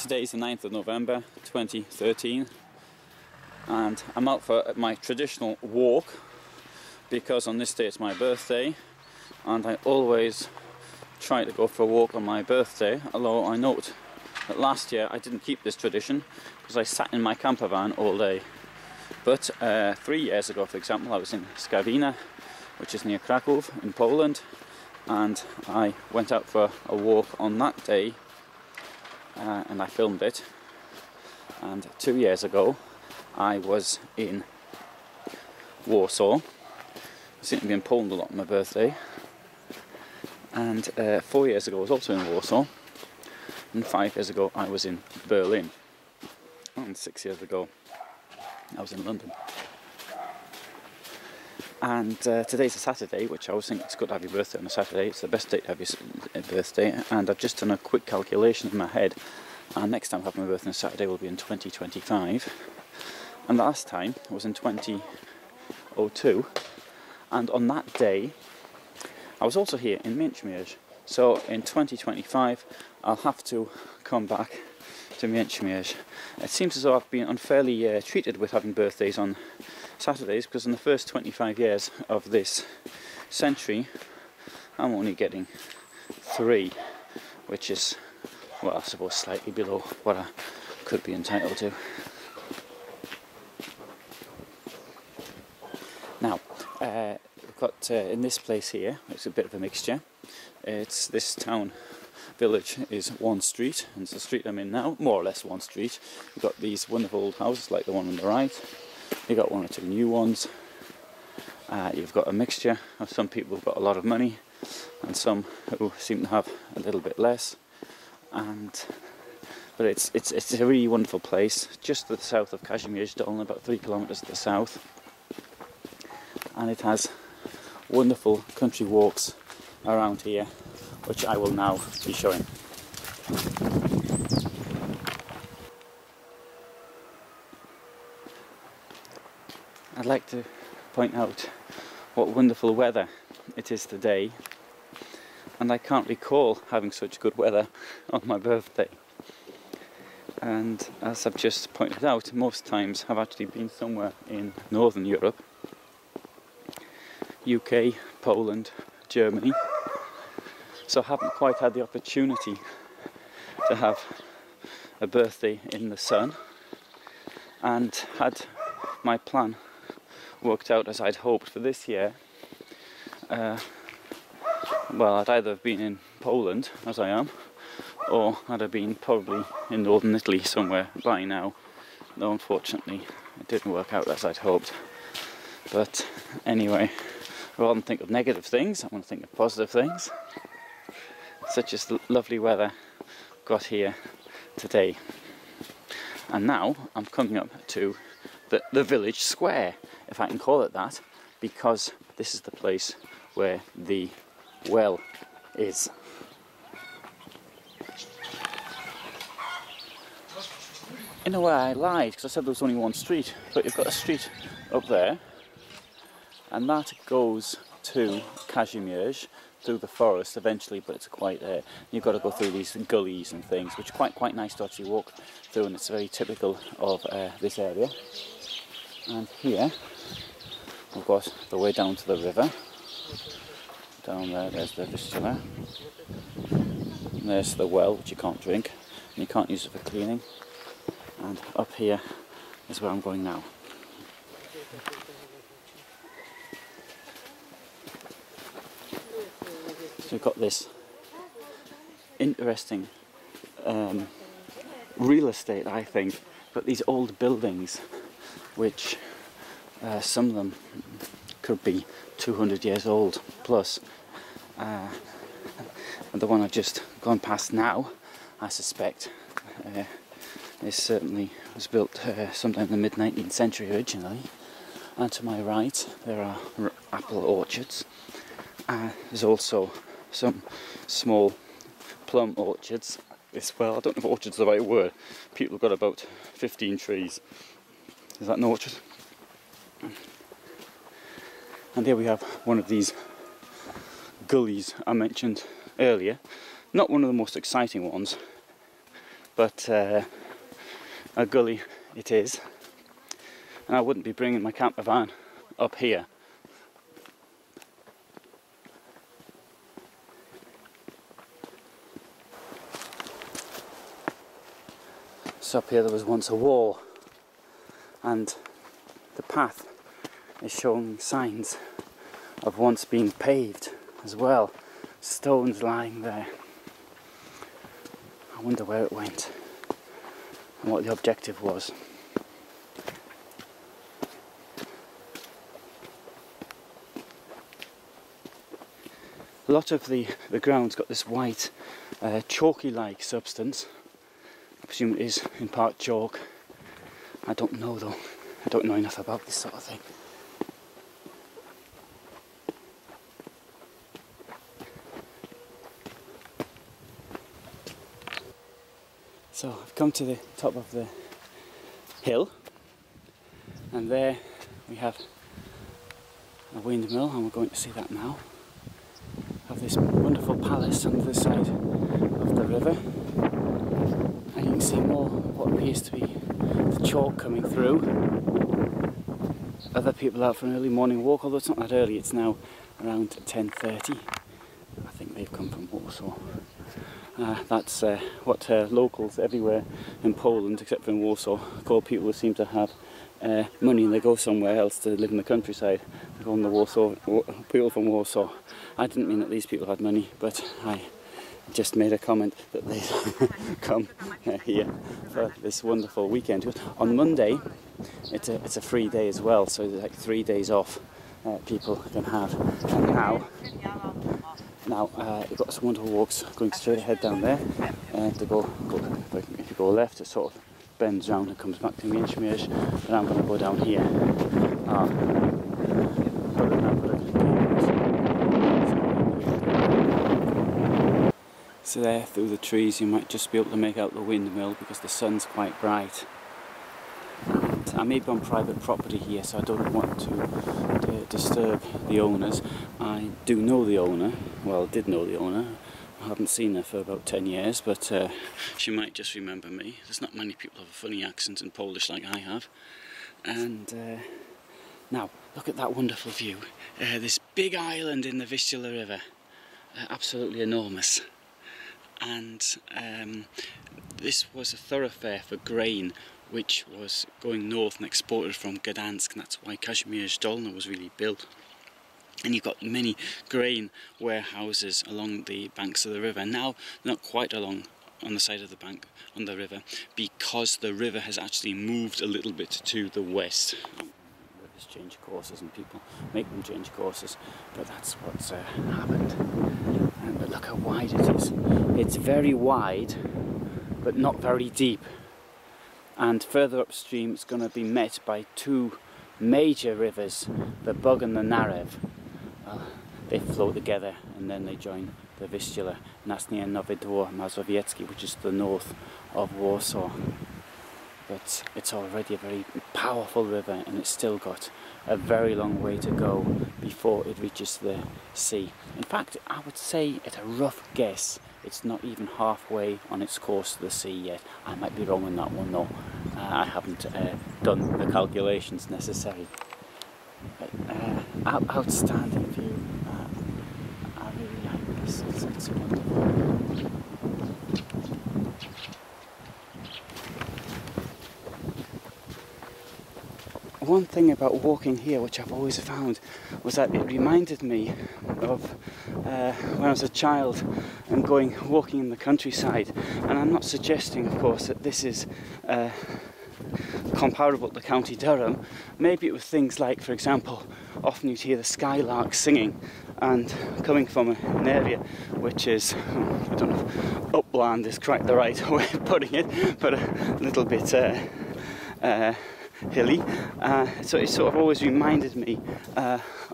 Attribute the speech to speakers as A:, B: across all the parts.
A: Today is the 9th of November 2013 and I'm out for my traditional walk because on this day it's my birthday and I always try to go for a walk on my birthday, although I note that last year I didn't keep this tradition because I sat in my camper van all day. But 3 years ago, for example, I was in Skawina, which is near Krakow in Poland, and I went out for a walk on that day and I filmed it. And 2 years ago I was in Warsaw. I seem to be in Poland a lot on my birthday. And 4 years ago I was also in Warsaw, and 5 years ago I was in Berlin, and 6 years ago I was in London. And today's a Saturday, which I always think it's good to have your birthday on a Saturday. It's the best day to have your birthday, and I've just done a quick calculation in my head, and next time I have my birthday on a Saturday will be in 2025, and the last time was in 2002, and on that day I was also here in Mięćmierz. So in 2025 I'll have to come back to Mięćmierz. It seems as though I've been unfairly treated with having birthdays on Saturdays, because in the first 25 years of this century I'm only getting 3, which is, well, I suppose slightly below what I could be entitled to. Now, we've got in this place here, it's a bit of a mixture. It's this town village is one street, and it's the street I'm in now, more or less one street. You've got these wonderful old houses like the one on the right. You've got 1 or 2 new ones. You've got a mixture of some people who've got a lot of money and some who seem to have a little bit less. But it's a really wonderful place, just to the south of Kazimierz Dolny, about 3 kilometres to the south. And it has wonderful country walks around here, which I will now be showing. I'd like to point out what wonderful weather it is today, and I can't recall having such good weather on my birthday. And as I've just pointed out, most times I've actually been somewhere in Northern Europe, UK, Poland, Germany, so I haven't quite had the opportunity to have a birthday in the sun. And had my plan worked out as I'd hoped for this year, well, I'd either have been in Poland, as I am, or I'd have been probably in northern Italy somewhere by now, though unfortunately it didn't work out as I'd hoped. But anyway, rather than think of negative things, I want to think of positive things, such as the lovely weather got here today. And now I'm coming up to the village square, if I can call it that, because this is the place where the well is. In a way I lied, because I said there was only one street, but you've got a street up there, and that goes to Kazimierz through the forest eventually, but it's quite you've got to go through these gullies and things, which are quite nice to actually walk through, and it's very typical of this area. And here we've got the way down to the river. Down there, there's the Vistula. And there's the well, which you can't drink, and you can't use it for cleaning. And up here is where I'm going now. So we've got this interesting real estate, I think, but these old buildings, which some of them could be 200 years old plus. And the one I've just gone past now, I suspect, is certainly was built sometime in the mid-19th century originally. And to my right there are apple orchards. There's also some small plum orchards as well. I don't know if orchard's the right word. People have got about 15 trees. Is that an orchard? And here we have one of these gullies I mentioned earlier. Not one of the most exciting ones, but a gully it is, and I wouldn't be bringing my camper van up here. So up here there was once a wall, and the path is showing signs of once being paved as well. Stones lying there. I wonder where it went and what the objective was. A lot of the ground's got this white chalky-like substance. I presume it is in part chalk. I don't know though. I don't know enough about this sort of thing. So I've come to the top of the hill, and there we have a windmill, and we're going to see that now. Have this wonderful palace on the side of the river, and you can see more what appears to be the chalk coming through. Other people out for an early morning walk, although it's not that early, it's now around 10:30. I think they've come from Warsaw. That's what locals everywhere in Poland, except for in Warsaw, call people who seem to have money and they go somewhere else to live in the countryside. They call them the people from Warsaw. I didn't mean that these people had money, but I just made a comment that they come here for this wonderful weekend. On Monday, it's a free day as well, so there's like 3 days off people can have. And now we've got some wonderful walks going straight ahead down there. If you go left, it sort of bends round and comes back to Mięćmierz, but I'm going to go down here. So there, through the trees, you might just be able to make out the windmill because the sun's quite bright. And I may be on private property here, so I don't want to disturb the owners. I do know the owner, well, did know the owner. I haven't seen her for about 10 years, but she might just remember me. There's not many people have a funny accent in Polish like I have. And now, look at that wonderful view. This big island in the Vistula river, absolutely enormous. And this was a thoroughfare for grain, which was going north and exported from Gdansk, and that's why Kazimierz Dolny was really built. And you've got many grain warehouses along the banks of the river. Now, not quite along on the side of the bank on the river, because the river has actually moved a little bit to the west. Rivers change courses and people make them change courses, but that's what's happened. But look how wide it is. It's very wide, but not very deep. And further upstream it's going to be met by two major rivers, the Bug and the Narew. They flow together and then they join the Vistula, and that's near Nowy Dwór Mazowiecki, which is the north of Warsaw. But it's already a very powerful river, and it's still got a very long way to go before it reaches the sea. In fact, I would say at a rough guess, it's not even halfway on its course to the sea yet. I might be wrong on that one though. I haven't done the calculations necessary. But, outstanding view. I really like this. It's wonderful. One thing about walking here, which I've always found, was that it reminded me of when I was a child and walking in the countryside. And I'm not suggesting, of course, that this is comparable to County Durham. Maybe it was things like, for example, often you'd hear the skylarks singing, and coming from an area which is, I don't know if upland is quite the right way of putting it, but a little bit hilly, so it sort of always reminded me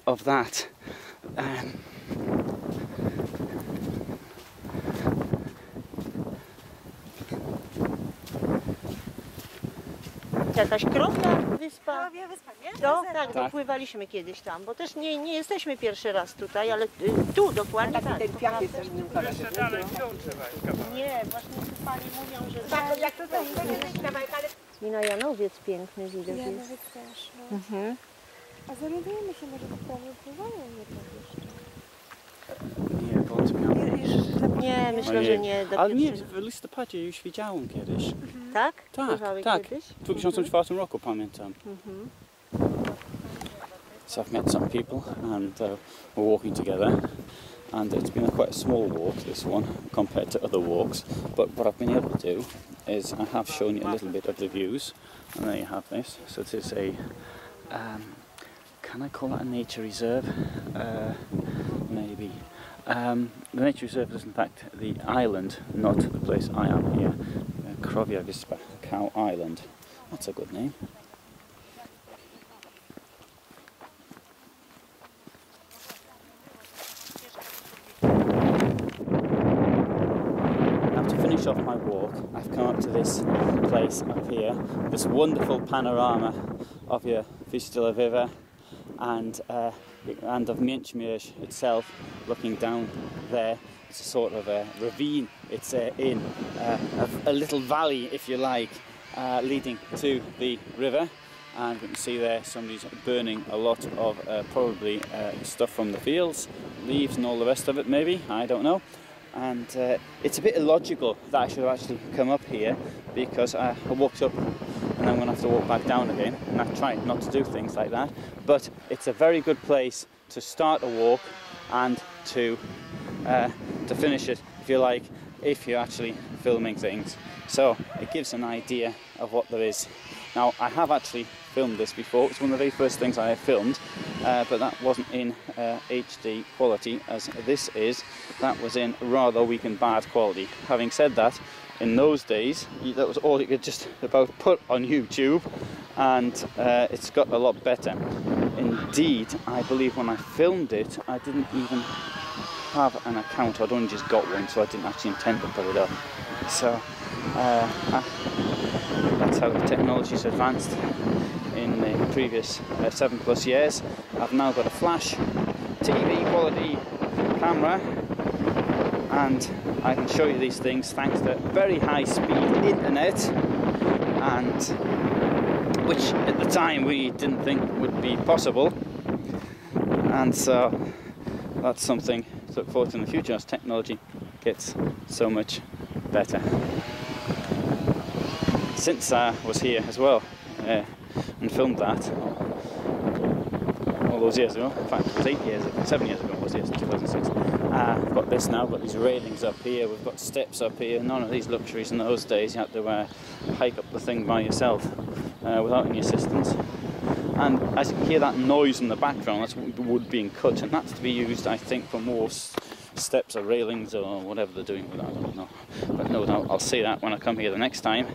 A: of that.
B: Jakaś Krowia wyspa?
C: Krowia wyspa, nie?
B: No, tak,
A: Tak.
B: dopływaliśmy kiedyś tam, bo też nie jesteśmy pierwszy raz tutaj, ale tu dokładnie tak.
D: Ten piach jest też nie układa się.
B: Nie, właśnie tu pani mówią, że
D: Tak, jak tutaj
B: i na Janowiec piękny widok jest.
C: Janowiec też, no. A zorientujemy się, może prawie pływają jednak jeszcze.
A: Nie, wątpię.
B: Nie, myślę, że nie. Do
A: Ale nie,
B: pierwszego.
A: w listopadzie już widziałem kiedyś.
B: Tak?
A: Tak,
B: Pływały
A: tak.
B: kiedyś?
A: W 2004 roku pamiętam. So I've met some people and we're walking together, and it's been quite a small walk, this one, compared to other walks, but what I've been able to do is I have shown you a little bit of the views, and there you have this. So this is a, can I call that a nature reserve? Maybe. The nature reserve is in fact the island, not the place I am here, Krowia Wyspa, Cow Island. That's a good name. Now to finish off my walk, I've come up to this place up here, this wonderful panorama of your Vistula River and of Mięćmierz itself, looking down there. It's a sort of a ravine, it's in a little valley, if you like, leading to the river. And we can see there somebody's burning a lot of probably stuff from the fields, leaves and all the rest of it maybe, I don't know. And it's a bit illogical that I should have actually come up here, because I walked up and I'm going to have to walk back down again, and I've tried not to do things like that. But it's a very good place to start a walk and to finish it, if you like, if you're actually filming things. So it gives an idea of what there is. Now, I have actually filmed this before. It's one of the very first things I have filmed, but that wasn't in HD quality as this is. That was in rather weak and bad quality. Having said that, in those days, that was all you could just about put on YouTube, and it's got a lot better. Indeed, I believe when I filmed it, I didn't even have an account. I'd only just got one, so I didn't actually intend to put it up. So that's how the technology's advanced in the previous 7+ years. I've now got a flash TV quality camera, and I can show you these things thanks to very high speed internet, and which at the time we didn't think would be possible. And so that's something to look forward to in the future as technology gets so much better. Since I was here as well and filmed that all those years ago, in fact it was 7 years ago it was, yes, 2006. We've got this now, we've got these railings up here, we've got steps up here, none of these luxuries in those days. You had to hike up the thing by yourself without any assistance. And as you can hear that noise in the background, that's wood being cut, and that's to be used, I think, for more steps or railings or whatever they're doing with that, I don't know. But no doubt I'll see that when I come here the next time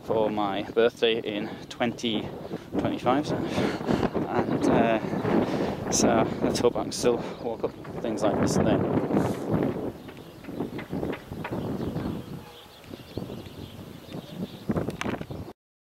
A: for my birthday in 2025. And so let's hope I can still walk up things like this then.